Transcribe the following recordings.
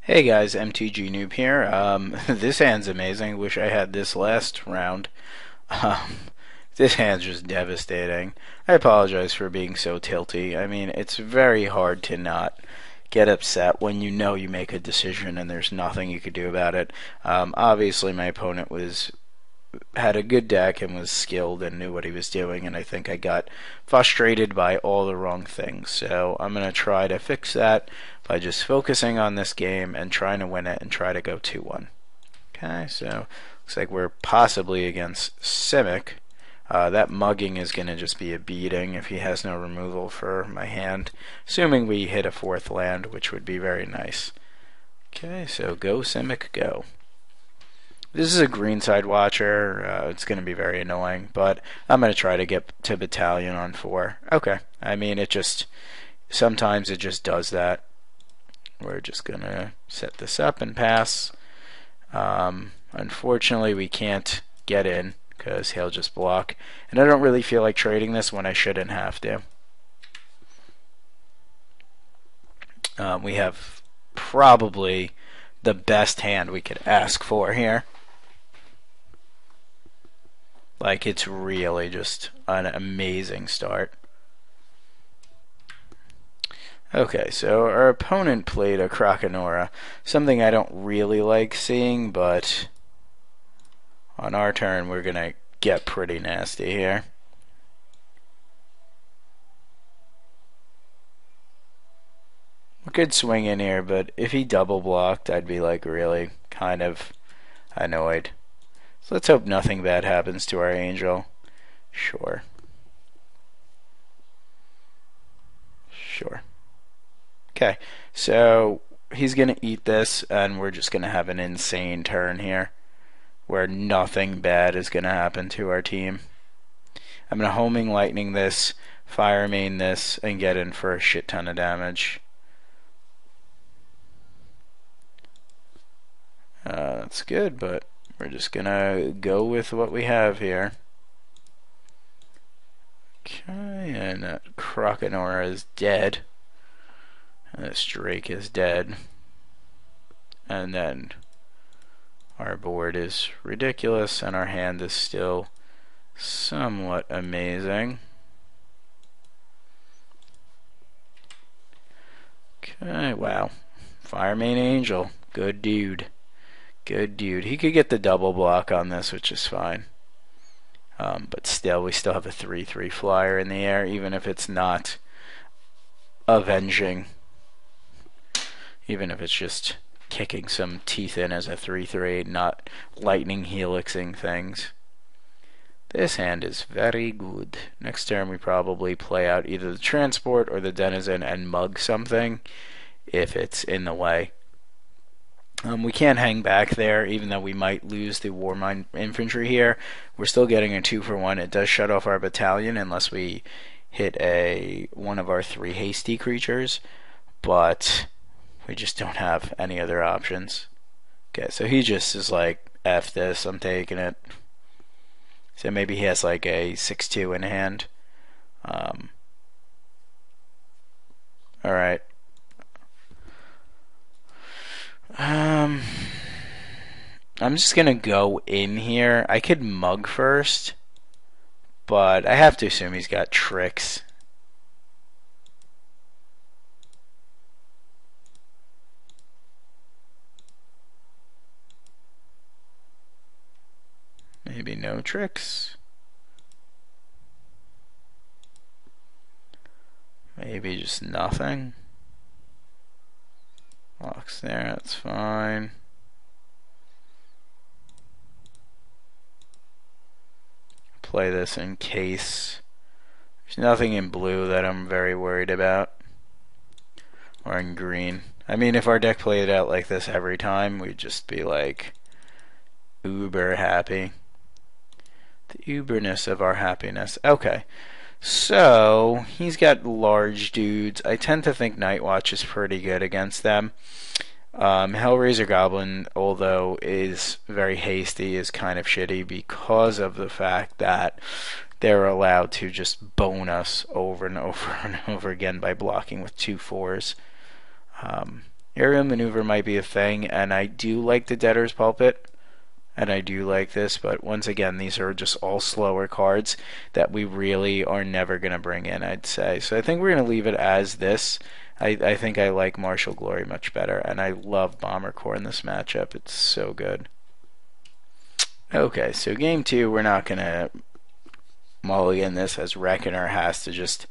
Hey guys, Mtgnoob here. This hand's amazing. Wish I had this last round. Um, this hand's just devastating. I apologize for being so tilty. I mean, it's very hard to not get upset when you know you make a decision and there's nothing you could do about it. Obviously, my opponent had a good deck and was skilled and knew what he was doing, and I think I got frustrated by all the wrong things. So I'm going to try to fix that by just focusing on this game and trying to win it and try to go 2-1. Okay, so looks like we're possibly against Simic. That mugging is going to just be a beating if he has no removal for my hand, assuming we hit a fourth land, which would be very nice. Okay, so go Simic, go. This is a greenside watcher. It's going to be very annoying, but I'm going to try to get to battalion on 4. Okay. I mean, sometimes it just does that. We're just going to set this up and pass. Unfortunately, we can't get in because he'll just block. And I don't really feel like trading this when I shouldn't have to. We have probably the best hand we could ask for here. Like, it's really just an amazing start. Okay, so our opponent played a Krakenora, something I don't really like seeing, but on our turn we're going to get pretty nasty here. We could swing in here, but if he double blocked, I'd be like really kind of annoyed. So let's hope nothing bad happens to our angel. Sure. Sure. Okay, so he's going to eat this, and we're just going to have an insane turn here where nothing bad is going to happen to our team. I'm going to homing lightning this, fire main this, and get in for a shit ton of damage. That's good, but we're just gonna go with what we have here. Okay, and that Krakenora is dead. And this Drake is dead. And then our board is ridiculous, and our hand is still somewhat amazing. Okay, wow. Fire main angel. Good dude. Good dude. He could get the double block on this, which is fine. But still, we still have a 3/3 flyer in the air, even if it's not avenging. Even if it's just kicking some teeth in as a 3/3, not lightning helixing things. This hand is very good. Next turn, we probably play out either the transport or the denizen and mug something if it's in the way. We can't hang back there, even though we might lose the Warmind infantry here. We're still getting a 2-for-1. It does shut off our battalion unless we hit one of our 3 hasty creatures, but we just don't have any other options. Okay, so he just is like, F this, I'm taking it. So maybe he has like a 6-2 in hand. Alright. I'm just gonna go in here. I could mug first, but I have to assume he's got tricks. Maybe no tricks. Maybe just nothing. Locks there, that's fine. Play this in case. There's nothing in blue that I'm very worried about. Or in green. I mean, if our deck played out like this every time, we'd just be like uber happy. The uberness of our happiness. Okay. So, he's got large dudes. I tend to think Nightwatch is pretty good against them. Hellraiser Goblin, although is very hasty, is kind of shitty because of the fact that they're allowed to just bone us over and over and over again by blocking with 2/4s. Aerial maneuver might be a thing, and I do like the Debtor's Pulpit, and I do like this, but once again, these are just all slower cards that we really are never going to bring in, I'd say. So I think we're going to leave it as this. I think I like Martial Glory much better, and I love Bomber Core in this matchup. It's so good. Okay, so game 2, we're not going to mulligan this, as Reckoner has to just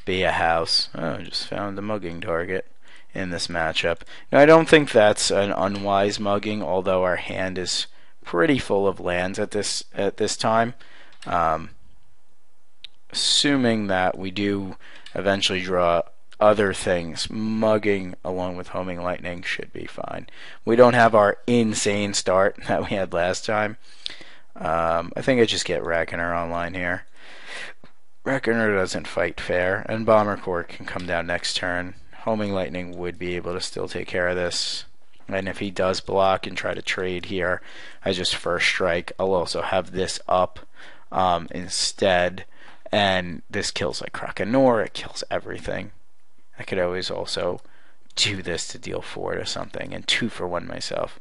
be a house. Oh, I just found the mugging target in this matchup. Now, I don't think that's an unwise mugging, although our hand is pretty full of lands at this time. Assuming that we do eventually draw other things, mugging along with Homing Lightning should be fine. We don't have our insane start that we had last time. I think I just get Reckoner online here. Reckoner doesn't fight fair, and Bomber Core can come down next turn. Homing Lightning would be able to still take care of this. And if he does block and try to trade here, I just first strike. I'll also have this up instead, and this kills like Krakenor. It kills everything. I could always also do this to deal 4 to something, and 2 for 1 myself.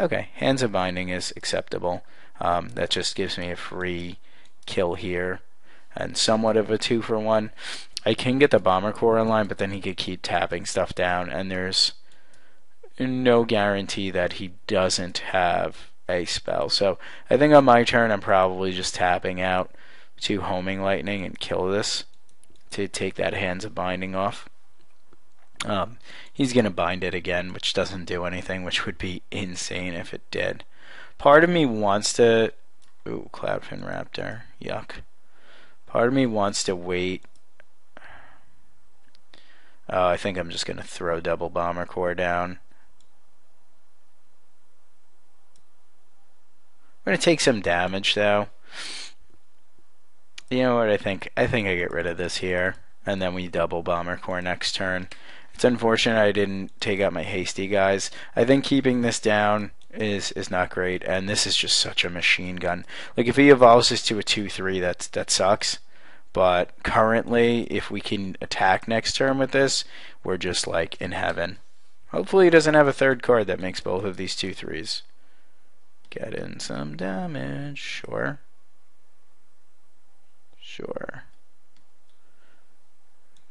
Okay, Hands of Binding is acceptable. That just gives me a free kill here, and somewhat of a 2 for 1. I can get the Bomber Core online, but then he could keep tapping stuff down, and there's no guarantee that he doesn't have a spell. So I think on my turn I'm probably just tapping out 2 Homing Lightning and kill this to take that Hands of Binding off. He's going to bind it again, which doesn't do anything, which would be insane if it did. Part of me wants to... Ooh, Cloudfin Raptor. Yuck. Part of me wants to wait. Oh, I think I'm just going to throw double Bomber Core down. We're going to take some damage, though. You know what I think? I think I get rid of this here, and then we double Bomber Core next turn. It's unfortunate I didn't take out my hasty guys. I think keeping this down is not great, and this is just such a machine gun. Like, if he evolves this to a 2-3, that sucks. But currently, if we can attack next turn with this, we're just like in heaven. Hopefully he doesn't have a third card that makes both of these 2-3s. Get in some damage, sure. Sure.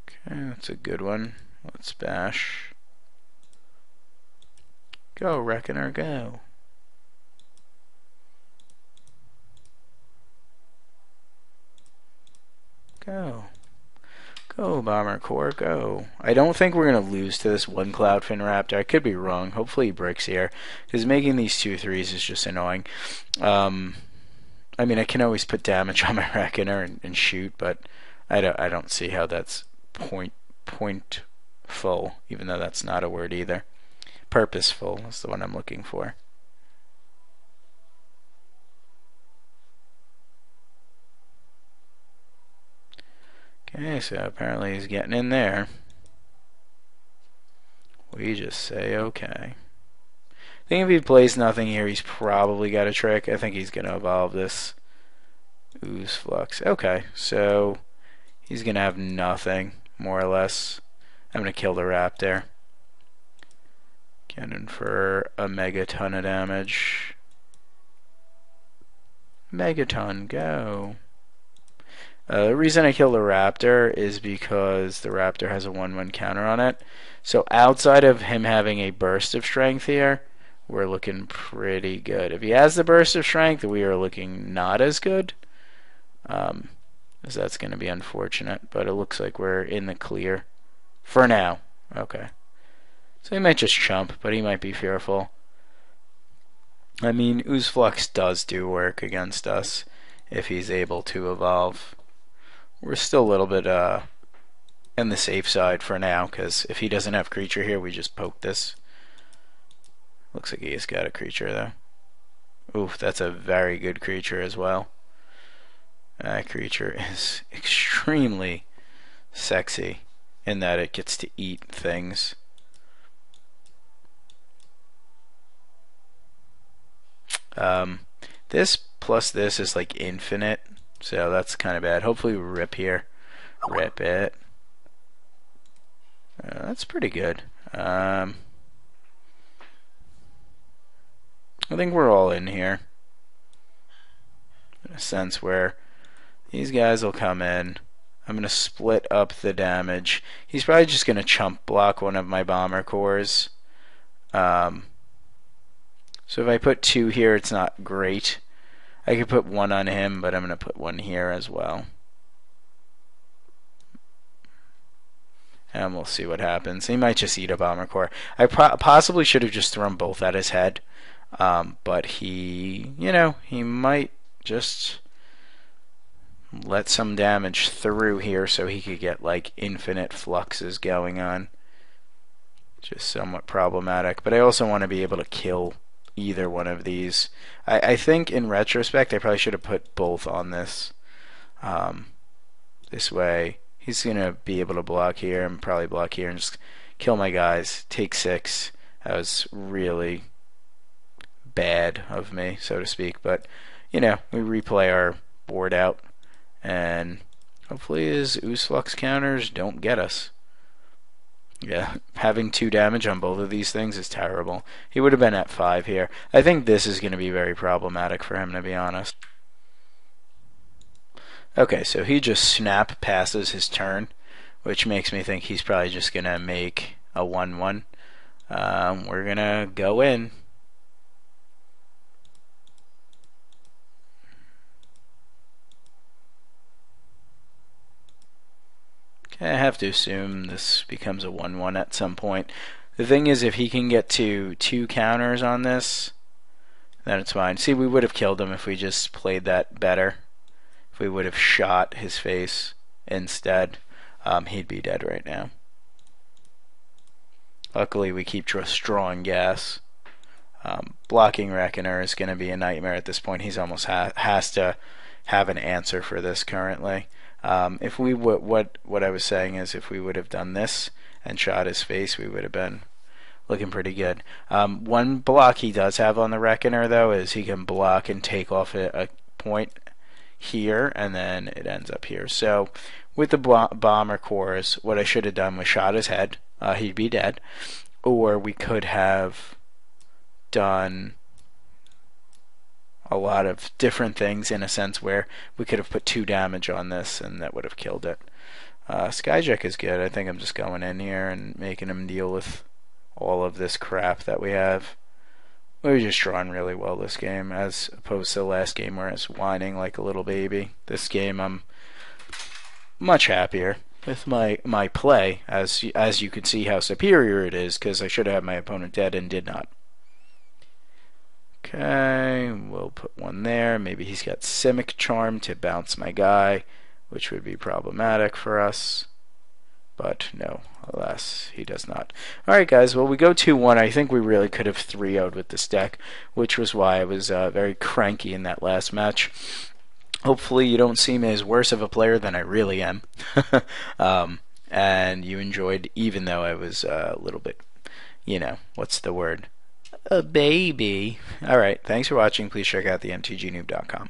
Okay, that's a good one. Let's bash. Go, Reckoner, go. Go. Go, Bomber Core, go. I don't think we're going to lose to this one Cloudfin Raptor. I could be wrong. Hopefully he breaks here, because making these 2-3s is just annoying. I mean, I can always put damage on my Reckoner and shoot, but I don't see how that's pointful, even though that's not a word either. Purposeful is the one I'm looking for. Okay, so apparently he's getting in there. We just say okay. I think if he plays nothing here, he's probably got a trick. I think he's going to evolve this Ooze Flux. Okay, so he's going to have nothing, more or less. I'm going to kill the Raptor. Get in for a megaton of damage. Megaton, go. The reason I kill the Raptor is because the Raptor has a 1/1 counter on it. So outside of him having a burst of strength here, we're looking pretty good. If he has the burst of strength, we are looking not as good. As that's going to be unfortunate, but it looks like we're in the clear for now. Okay. So he might just chump, but he might be fearful. I mean, Ooze Flux does do work against us if he's able to evolve. We're still a little bit in the safe side for now, because if he doesn't have creature here, we just poke this. Looks like he has got a creature, though. Oof, that's a very good creature as well. That creature is extremely sexy in that it gets to eat things. This plus this is like infinite, so that's kind of bad. Hopefully we rip here. Rip it. That's pretty good. I think we're all in here. In a sense where these guys will come in. I'm going to split up the damage. He's probably just going to chump block one of my bomber cores. So if I put 2 here, it's not great. I could put 1 on him, but I'm going to put 1 here as well. And we'll see what happens. He might just eat a bomber core. I possibly should have just thrown both at his head. But he, he might just let some damage through here so he could get like infinite fluxes going on. Just somewhat problematic. But I also want to be able to kill either one of these. I think in retrospect I probably should have put both on this. This way he's going to be able to block here and probably block here and just kill my guys. Take 6. That was really bad of me, so to speak. But, we replay our board out. And hopefully his Ooze Flux counters don't get us. Yeah, having 2 damage on both of these things is terrible. He would have been at 5 here. I think this is going to be very problematic for him, to be honest. Okay, so he just snap passes his turn, which makes me think he's probably just going to make a 1-1. We're going to go in. I have to assume this becomes a 1-1 at some point. The thing is, if he can get to 2 counters on this, then it's fine. See, we would have killed him if we just played that better. If we would have shot his face instead, he'd be dead right now. Luckily, we keep drawing gas. Blocking Reckoner is going to be a nightmare at this point. He's almost has to have an answer for this currently. If we what I was saying is, if we would have done this and shot his face, we would have been looking pretty good. One block he does have on the Reckoner, though, is he can block and take off a point here, and then it ends up here. So with the bomber cores, what I should have done was shot his head. He'd be dead. Or we could have done a lot of different things, in a sense where we could have put 2 damage on this and that would have killed it. Skyjack is good. I think I'm just going in here and making him deal with all of this crap that we have. We were just drawing really well this game, as opposed to the last game where I was whining like a little baby. This game I'm much happier with my play, as you can see how superior it is, because I should have had my opponent dead and did not. Okay, we'll put 1 there. Maybe he's got Simic Charm to bounce my guy, which would be problematic for us. But no, alas, he does not. Alright guys, well we go 2-1. I think we really could have 3-0'd with this deck, which was why I was very cranky in that last match. Hopefully you don't see me as worse of a player than I really am. And you enjoyed, even though I was a little bit, what's the word? A baby. Alright, thanks for watching. Please check out the Mtgnoob.com.